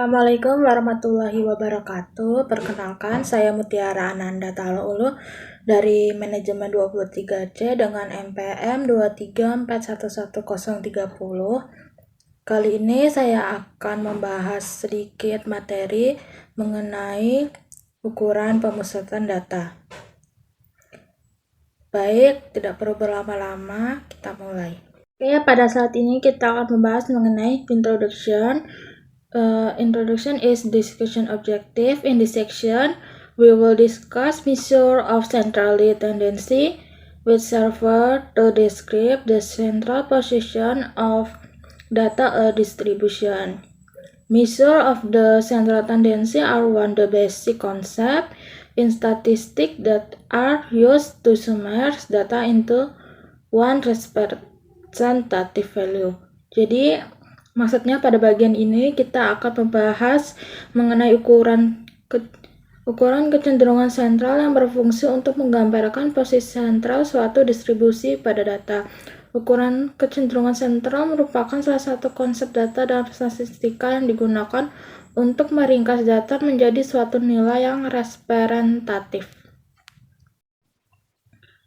Assalamualaikum warahmatullahi wabarakatuh. Perkenalkan, saya Mutiara Ananda Talaulu dari Manajemen 23C dengan NPM 234111030. Kali ini saya akan membahas sedikit materi mengenai ukuran pemusatan data. Baik, tidak perlu berlama-lama, kita mulai. Oke, pada saat ini kita akan membahas mengenai introduction. Introduction is discussion objective. In this section, we will discuss measure of centrality tendency, which serve to describe the central position of data distribution. Measure of the central tendency are one of the basic concepts in statistics that are used to summarize data into one representative value. Jadi maksudnya pada bagian ini kita akan membahas mengenai ukuran kecenderungan sentral yang berfungsi untuk menggambarkan posisi sentral suatu distribusi pada data. Ukuran kecenderungan sentral merupakan salah satu konsep data dalam statistika yang digunakan untuk meringkas data menjadi suatu nilai yang representatif.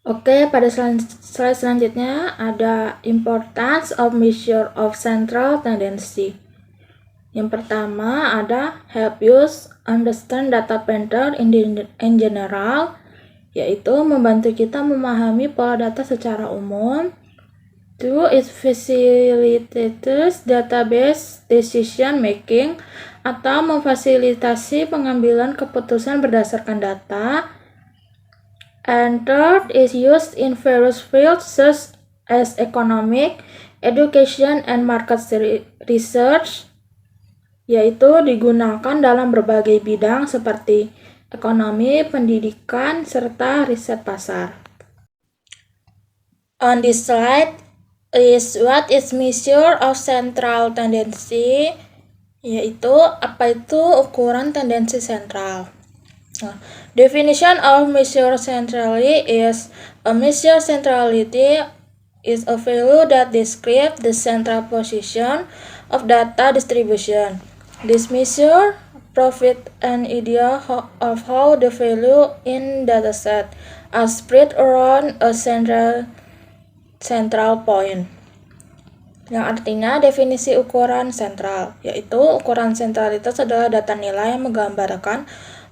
Oke, pada slide selanjutnya ada importance of measure of central tendency. Yang pertama ada help us understand data pattern in general, yaitu membantu kita memahami pola data secara umum. 2. It facilitates database decision making atau memfasilitasi pengambilan keputusan berdasarkan data. And third is used in various fields such as economic, education, and market research, yaitu digunakan dalam berbagai bidang seperti ekonomi, pendidikan, serta riset pasar. On this slide is what is measure of central tendency, yaitu apa itu ukuran tendensi sentral. Definition of measure centrality is a measure centrality is a value that describes the central position of data distribution. This measure provides an idea of how the value in dataset are spread around a central point. Yang artinya definisi ukuran sentral, yaitu ukuran sentralitas adalah data nilai yang menggambarkan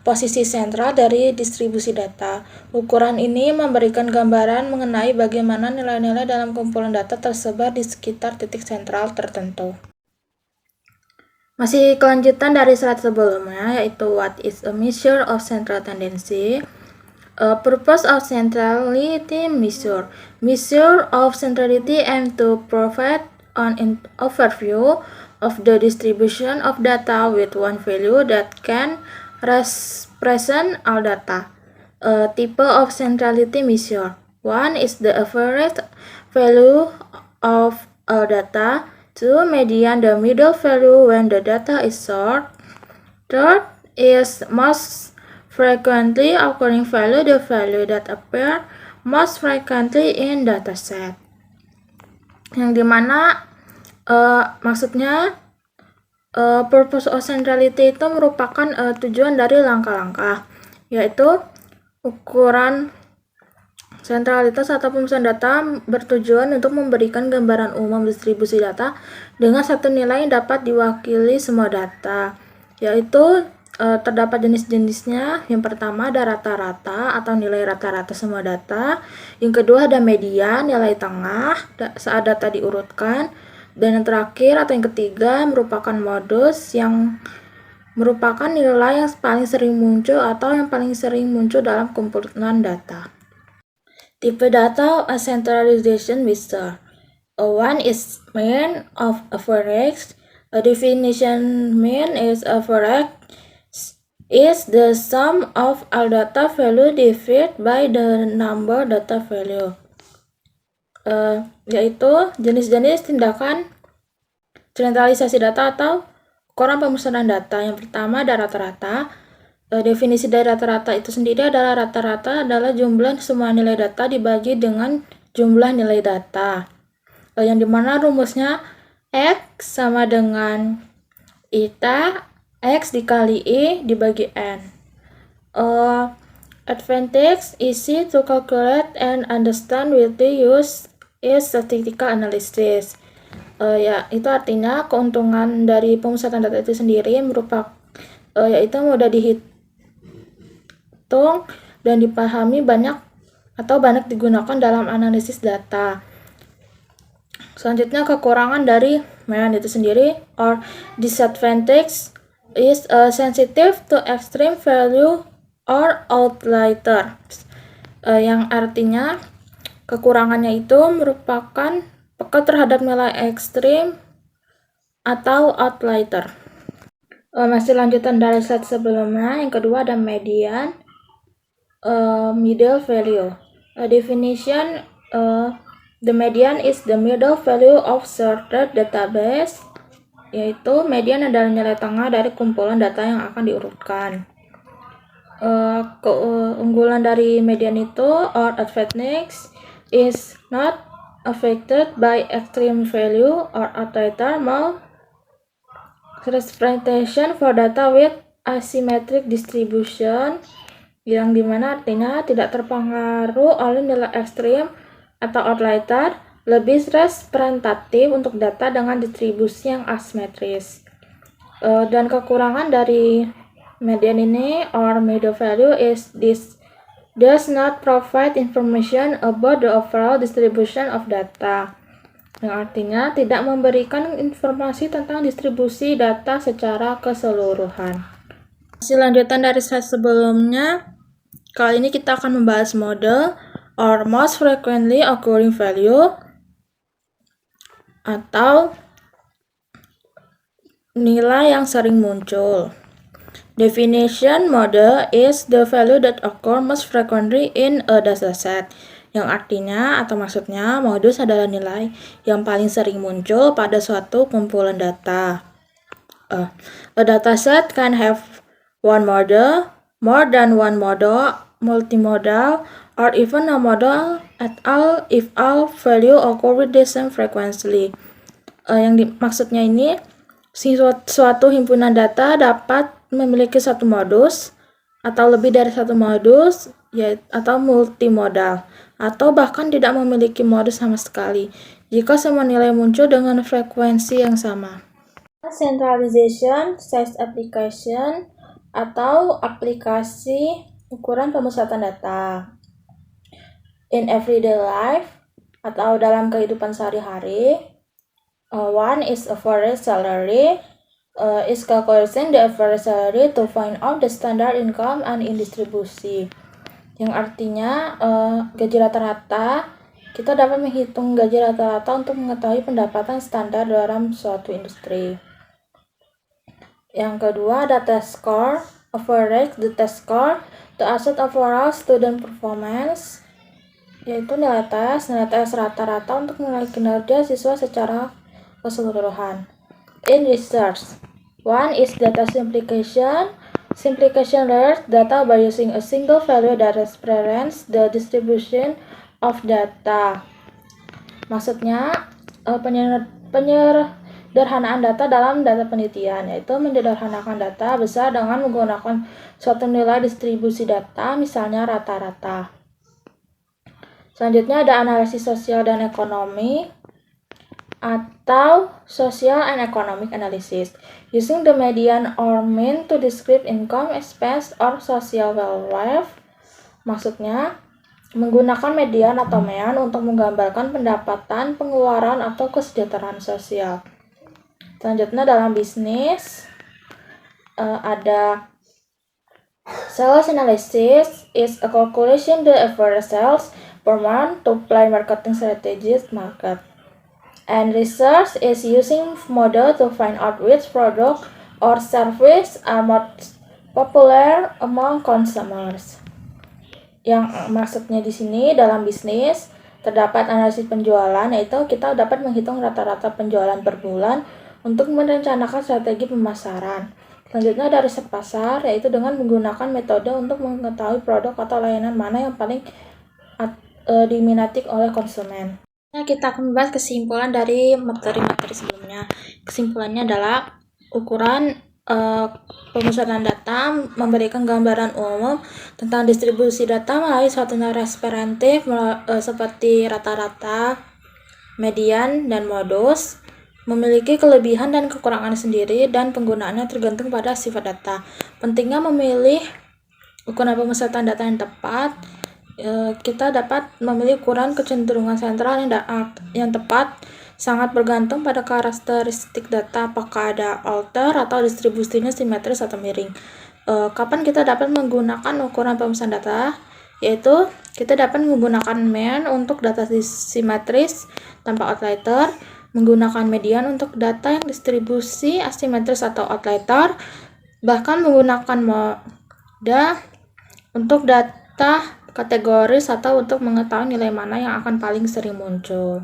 posisi sentral dari distribusi data. Ukuran ini memberikan gambaran mengenai bagaimana nilai-nilai dalam kumpulan data tersebar di sekitar titik sentral tertentu. Masih kelanjutan dari slide sebelumnya, yaitu what is a measure of central tendency. Purpose of centrality measure. Measure of centrality aim to provide an overview of the distribution of data with one value that can represent all data. Type of centrality measure. 1 is the average value of all data. 2, median, the middle value when the data is short. 3rd is most frequently occurring value, the value that appear most frequently in dataset. Yang dimana maksudnya purpose of centrality itu merupakan tujuan dari langkah-langkah, yaitu ukuran sentralitas atau pemusatan data bertujuan untuk memberikan gambaran umum distribusi data dengan satu nilai yang dapat diwakili semua data, yaitu terdapat jenis-jenisnya. Yang pertama ada rata-rata atau nilai rata-rata semua data. Yang kedua ada median, nilai tengah saat data diurutkan. Dan yang terakhir atau yang ketiga merupakan modus, yang merupakan nilai yang paling sering muncul atau yang paling sering muncul dalam kumpulan data. Tipe data of centralization measure. One is mean of average. A definition mean is average is the sum of all data value divided by the number data value. Yaitu jenis-jenis tindakan sentralisasi data atau ukuran pemusatan data. Yang pertama ada rata-rata. Definisi dari rata-rata itu sendiri adalah rata-rata adalah jumlah semua nilai data dibagi dengan jumlah nilai data. Yang dimana rumusnya X sama dengan eta X dikali I dibagi N. Advantage easy to calculate and understand with the use is statistical analysis. Ya, itu artinya keuntungan dari pemusatan data itu sendiri merupakan yaitu mudah dihitung dan dipahami banyak digunakan dalam analisis data. Selanjutnya kekurangan dari MEAN itu sendiri or disadvantage is sensitive to extreme value or outliers, yang artinya kekurangannya itu merupakan peka terhadap nilai ekstrim atau outlier. Masih lanjutan dari slide sebelumnya, yang kedua ada median, middle value. Definition, the median is the middle value of sorted database, yaitu median adalah nilai tengah dari kumpulan data yang akan diurutkan. Keunggulan dari median itu or advantage is not affected by extreme value or outlier representation for data with asymmetric distribution, yang dimana artinya tidak terpengaruh oleh nilai ekstrim atau outlier, lebih representatif untuk data dengan distribusi yang asimetris. Dan kekurangan dari median ini or middle value is this does not provide information about the overall distribution of data, yang artinya tidak memberikan informasi tentang distribusi data secara keseluruhan. Hasil lanjutan dari slide sebelumnya, kali ini kita akan membahas model or most frequently occurring value atau nilai yang sering muncul. Definition model is the value that occur most frequently in a dataset, yang artinya atau maksudnya modus adalah nilai yang paling sering muncul pada suatu kumpulan data. A dataset can have one model, more than one model, multimodal, or even no model at all if all value occur with the same frequency. Maksudnya ini, suatu himpunan data dapat memiliki satu modus atau lebih dari satu modus, atau multimodal, atau bahkan tidak memiliki modus sama sekali jika semua nilai muncul dengan frekuensi yang sama. Centralization size application atau aplikasi ukuran pemusatan data. In everyday life atau dalam kehidupan sehari-hari, one is average salary, is calculating the average salary to find out the standard income and in distribusi, yang artinya gaji rata-rata, kita dapat menghitung gaji rata-rata untuk mengetahui pendapatan standar dalam suatu industri. Yang kedua ada test score, average the test score to assess overall student performance, yaitu nilai tes rata-rata untuk menilai kinerja siswa secara keseluruhan. In research, one is data simplification. Simplification layers data by using a single value that represents the distribution of data. Maksudnya penyederhanaan data dalam data penelitian, yaitu menyederhanakan data besar dengan menggunakan suatu nilai distribusi data, misalnya rata-rata. Selanjutnya ada analisis sosial dan ekonomi atau social and economic analysis, using the median or mean to describe income, expense, or social welfare. Maksudnya, menggunakan median atau mean untuk menggambarkan pendapatan, pengeluaran, atau kesejahteraan sosial. Selanjutnya dalam bisnis, ada sales analysis is a calculation the average sales per month to plan marketing strategies market. And research is using model to find out which product or service are most popular among consumers. Yang maksudnya di sini dalam bisnis terdapat analisis penjualan, yaitu kita dapat menghitung rata-rata penjualan per bulan untuk merencanakan strategi pemasaran. Selanjutnya dari riset pasar, yaitu dengan menggunakan metode untuk mengetahui produk atau layanan mana yang paling diminati oleh konsumen. Nah, kita akan membahas kesimpulan dari materi-materi sebelumnya. Kesimpulannya adalah ukuran pemusatan data memberikan gambaran umum tentang distribusi data melalui suatu nilai representatif seperti rata-rata, median, dan modus. Memiliki kelebihan dan kekurangan sendiri dan penggunaannya tergantung pada sifat data. Pentingnya memilih ukuran pemusatan data yang tepat. Kita dapat memilih ukuran kecenderungan sentral yang tepat sangat bergantung pada karakteristik data, apakah ada alter atau distribusinya simetris atau miring. Kapan kita dapat menggunakan ukuran pemusatan data? Yaitu kita dapat menggunakan mean untuk data simetris tanpa outlier, menggunakan median untuk data yang distribusi asimetris atau outlier, bahkan menggunakan moda untuk data kategoris atau untuk mengetahui nilai mana yang akan paling sering muncul.